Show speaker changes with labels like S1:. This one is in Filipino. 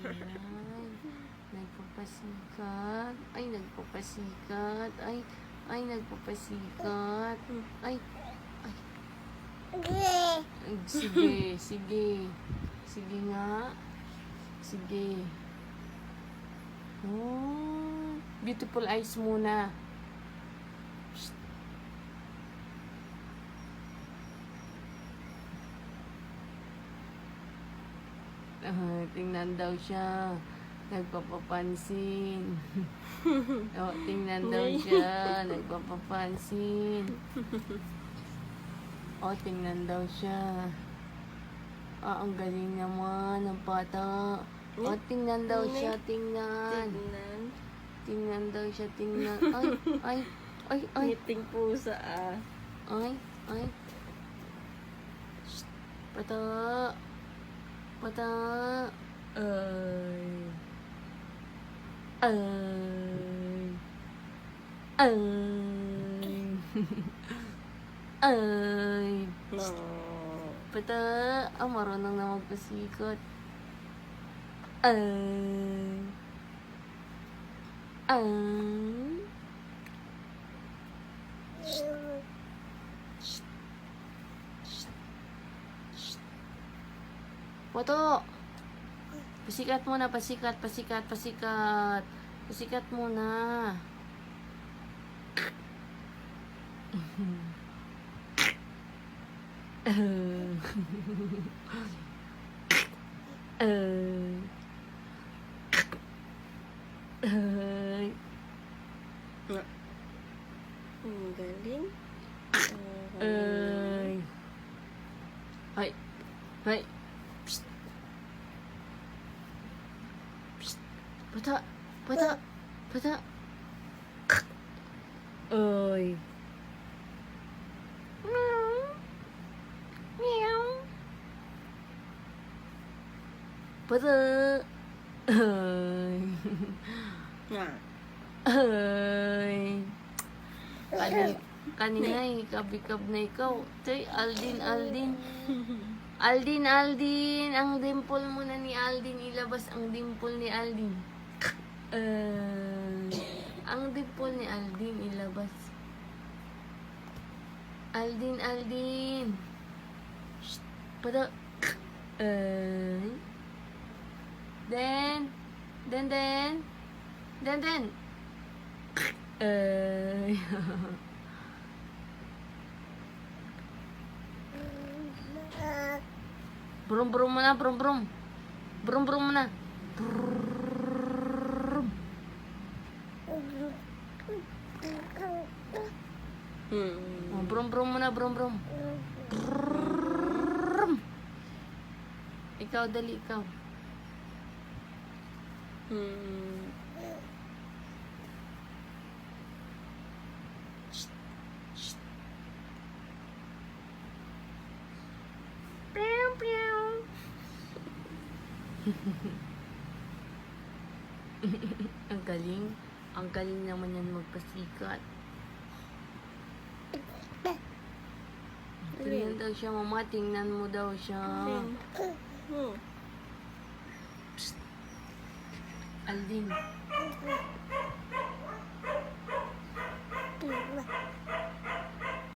S1: Ayan. Nagpapasikat. Ay, nagpapasikat. Ay, ay, nagpapasikat. Ay, ay. Sige, sige. Sige nga. Sige. Oh, beautiful eyes muna. Psst. Tingnan daw siya. Nagpapapansin. Oh, tingnan daw siya. Nagpapapansin. Oh, tingnan daw siya. Ah, ang galing naman ng bata. Oh, tingnan daw siya. Tingnan. Tingnan daw siya. Tingnan. Ay, ay, ay, ay.
S2: Ngiting pusa ah.
S1: Ay, ay. Shh. Bata. Bata. Ay. Ay. Ay. Ay.
S2: No.
S1: Bata. Ah, marunong na magpasikot. Ay. Ay. Poto! Pasikat muna, pasikat, pasikat, pasikat. Pasikat muna.
S2: Ang galing.
S1: Ay. Ay. Psst. Psst. Bata. Bata. Bata. Ay. Meow. Meow. Bata. Ay. Ay. Kanina kabikab na ikaw. Tay, Aldin, Aldin. Aldin, Aldin. Ang dimple mo na ni Aldin. Ilabas ang dimple ni Aldin. Ang dimple ni Aldin. Ilabas. Aldin, Aldin. Shh. Pada. Den. Brum brum muna, brum brum. Brum brum muna. Brum. Brum brum muna, brum brum. Brum. Ikaw, dali, ikaw. Pew, pew. Ang galing. Ang galing naman yan magpasikat. Tingnan daw siya, mama. Tingnan mo daw siya. Psst. Aldin.